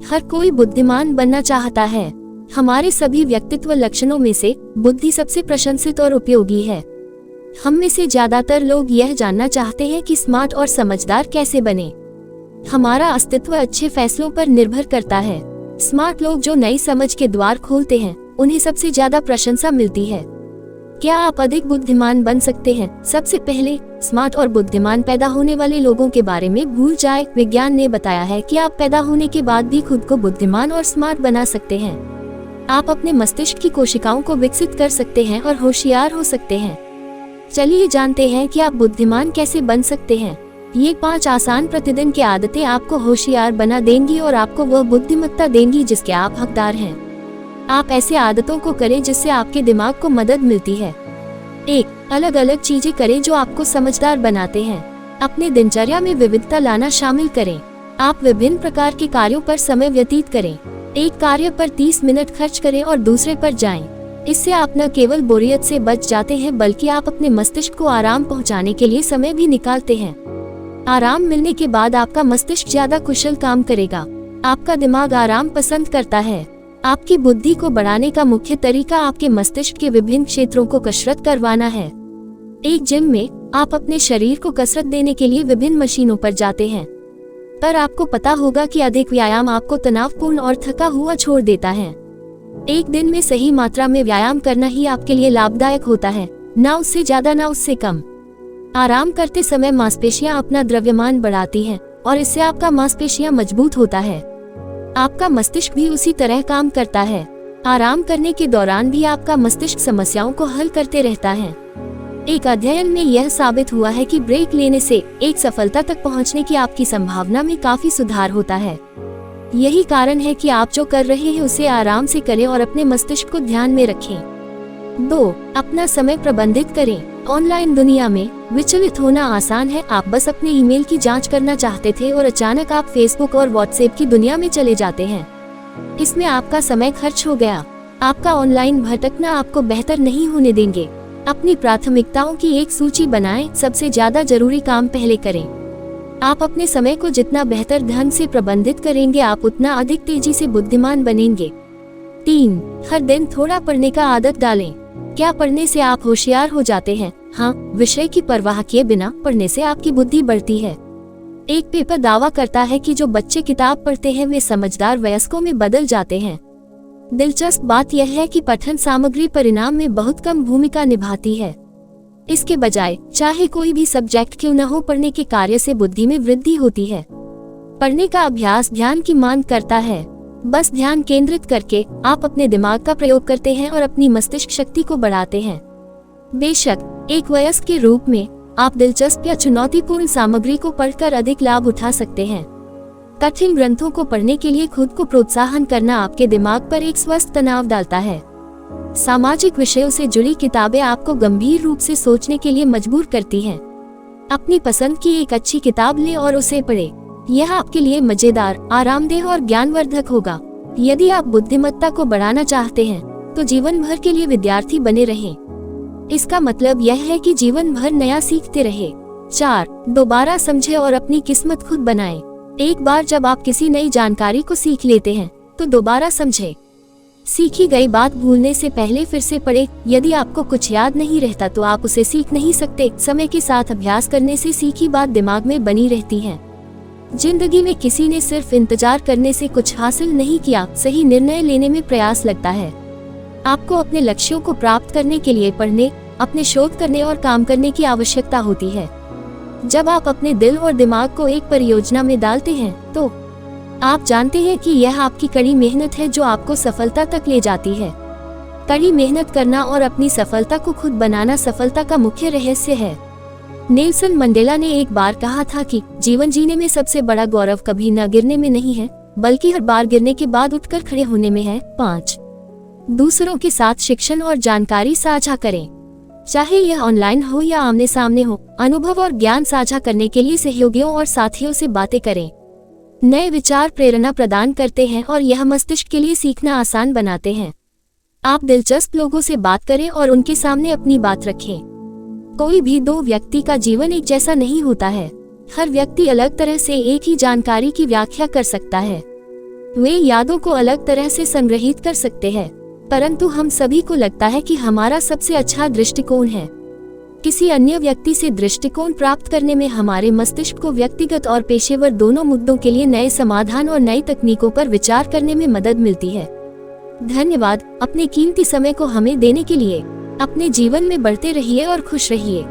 हर कोई बुद्धिमान बनना चाहता है। हमारे सभी व्यक्तित्व लक्षणों में से बुद्धि सबसे प्रशंसित और उपयोगी है। हम में से ज्यादातर लोग यह जानना चाहते हैं कि स्मार्ट और समझदार कैसे बने। हमारा अस्तित्व अच्छे फैसलों पर निर्भर करता है। स्मार्ट लोग जो नई समझ के द्वार खोलते हैं, उन्हें सबसे ज्यादा प्रशंसा मिलती है। क्या आप अधिक बुद्धिमान बन सकते हैं? सबसे पहले स्मार्ट और बुद्धिमान पैदा होने वाले लोगों के बारे में भूल जाए। विज्ञान ने बताया है कि आप पैदा होने के बाद भी खुद को बुद्धिमान और स्मार्ट बना सकते हैं। आप अपने मस्तिष्क की कोशिकाओं को विकसित कर सकते हैं और होशियार हो सकते हैं। चलिए जानते हैं कि आप बुद्धिमान कैसे बन सकते हैं। ये 5 आसान प्रतिदिन की आदतें आपको होशियार बना देंगी और आपको वह बुद्धिमत्ता देंगी जिसके आप हकदार हैं। आप ऐसे आदतों को करें जिससे आपके दिमाग को मदद मिलती है। 1. अलग अलग चीजें करें जो आपको समझदार बनाते हैं। अपने दिनचर्या में विविधता लाना शामिल करें। आप विभिन्न प्रकार के कार्यों पर समय व्यतीत करें। एक कार्य पर 30 मिनट खर्च करें और दूसरे पर जाएं। इससे आप न केवल बोरियत से बच जाते हैं बल्कि आप अपने मस्तिष्क को आराम पहुंचाने के लिए समय भी निकालते हैं। आराम मिलने के बाद आपका मस्तिष्क ज्यादा कुशल काम करेगा। आपका दिमाग आराम पसंद करता है। आपकी बुद्धि को बढ़ाने का मुख्य तरीका आपके मस्तिष्क के विभिन्न क्षेत्रों को कसरत करवाना है। एक जिम में आप अपने शरीर को कसरत देने के लिए विभिन्न मशीनों पर जाते हैं, पर आपको पता होगा कि अधिक व्यायाम आपको तनावपूर्ण और थका हुआ छोड़ देता है। एक दिन में सही मात्रा में व्यायाम करना ही आपके लिए लाभदायक होता है, ना उससे ज्यादा ना उससे कम। आराम करते समय मांसपेशियां अपना द्रव्यमान बढ़ाती हैं और इससे आपका मांसपेशियां मजबूत होता है। आपका मस्तिष्क भी उसी तरह काम करता है। आराम करने के दौरान भी आपका मस्तिष्क समस्याओं को हल करते रहता है। एक अध्ययन में यह साबित हुआ है कि ब्रेक लेने से एक सफलता तक पहुंचने की आपकी संभावना में काफी सुधार होता है। यही कारण है कि आप जो कर रहे हैं उसे आराम से करें और अपने मस्तिष्क को ध्यान में रखें। 2. अपना समय प्रबंधित करें। ऑनलाइन दुनिया में विचलित होना आसान है। आप बस अपने ईमेल की जांच करना चाहते थे और अचानक आप फेसबुक और व्हाट्सएप की दुनिया में चले जाते हैं। इसमें आपका समय खर्च हो गया। आपका ऑनलाइन भटकना आपको बेहतर नहीं होने देंगे। अपनी प्राथमिकताओं की एक सूची बनाएं। सबसे ज्यादा जरूरी काम पहले करें। आप अपने समय को जितना बेहतर ढंग से प्रबंधित करेंगे, आप उतना अधिक तेजी से बुद्धिमान बनेंगे। 3. हर दिन थोड़ा पढ़ने का आदत डालें। क्या पढ़ने से आप होशियार हो जाते हैं? हाँ, विषय की परवाह किए बिना पढ़ने से आपकी बुद्धि बढ़ती है। एक पेपर दावा करता है कि जो बच्चे किताब पढ़ते हैं वे समझदार वयस्कों में बदल जाते हैं। दिलचस्प बात यह है कि पठन सामग्री परिणाम में बहुत कम भूमिका निभाती है। इसके बजाय चाहे कोई भी सब्जेक्ट क्यों न हो, पढ़ने के कार्य से बुद्धि में वृद्धि होती है। पढ़ने का अभ्यास ध्यान की मांग करता है। बस ध्यान केंद्रित करके आप अपने दिमाग का प्रयोग करते हैं और अपनी मस्तिष्क शक्ति को बढ़ाते हैं। बेशक एक वयस्क के रूप में आप दिलचस्प या चुनौतीपूर्ण सामग्री को पढ़कर अधिक लाभ उठा सकते हैं। कठिन ग्रंथों को पढ़ने के लिए खुद को प्रोत्साहन करना आपके दिमाग पर एक स्वस्थ तनाव डालता है। सामाजिक विषयों से जुड़ी किताबें आपको गंभीर रूप से सोचने के लिए मजबूर करती हैं। अपनी पसंद की एक अच्छी किताब लें और उसे पढ़ें। यह आपके लिए मजेदार, आरामदेह और ज्ञानवर्धक होगा। यदि आप बुद्धिमत्ता को बढ़ाना चाहते हैं तो जीवन भर के लिए विद्यार्थी बने रहें। इसका मतलब यह है कि जीवन भर नया सीखते रहे। 4. दोबारा समझें और अपनी किस्मत खुद बनाएं। एक बार जब आप किसी नई जानकारी को सीख लेते हैं तो दोबारा समझें। सीखी गई बात भूलने से पहले फिर से पढ़ें। यदि आपको कुछ याद नहीं रहता तो आप उसे सीख नहीं सकते। समय के साथ अभ्यास करने से सीखी बात दिमाग में बनी रहती है। जिंदगी में किसी ने सिर्फ इंतजार करने से कुछ हासिल नहीं किया, सही निर्णय लेने में प्रयास लगता है। आपको अपने लक्ष्यों को प्राप्त करने के लिए पढ़ने, अपने शोध करने और काम करने की आवश्यकता होती है। जब आप अपने दिल और दिमाग को एक परियोजना में डालते हैं तो आप जानते हैं कि यह आपकी कड़ी मेहनत है जो आपको सफलता तक ले जाती है। कड़ी मेहनत करना और अपनी सफलता को खुद बनाना सफलता का मुख्य रहस्य है। नेल्सन मंडेला ने एक बार कहा था कि जीवन जीने में सबसे बड़ा गौरव कभी न गिरने में नहीं है, बल्कि हर बार गिरने के बाद उठकर खड़े होने में है। 5. दूसरों के साथ शिक्षण और जानकारी साझा करें। चाहे यह ऑनलाइन हो या आमने सामने हो, अनुभव और ज्ञान साझा करने के लिए सहयोगियों और साथियों से बातें करें। नए विचार प्रेरणा प्रदान करते हैं और यह मस्तिष्क के लिए सीखना आसान बनाते हैं। आप दिलचस्प लोगों से बात करें और उनके सामने अपनी बात रखें। कोई भी 2 व्यक्ति का जीवन एक जैसा नहीं होता है। हर व्यक्ति अलग तरह से एक ही जानकारी की व्याख्या कर सकता है। वे यादों को अलग तरह से संग्रहित कर सकते हैं, परंतु हम सभी को लगता है कि हमारा सबसे अच्छा दृष्टिकोण है। किसी अन्य व्यक्ति से दृष्टिकोण प्राप्त करने में हमारे मस्तिष्क को व्यक्तिगत और पेशेवर दोनों मुद्दों के लिए नए समाधान और नई तकनीकों पर विचार करने में मदद मिलती है। धन्यवाद अपने कीमती समय को हमें देने के लिए। अपने जीवन में बढ़ते रहिए और खुश रहिए।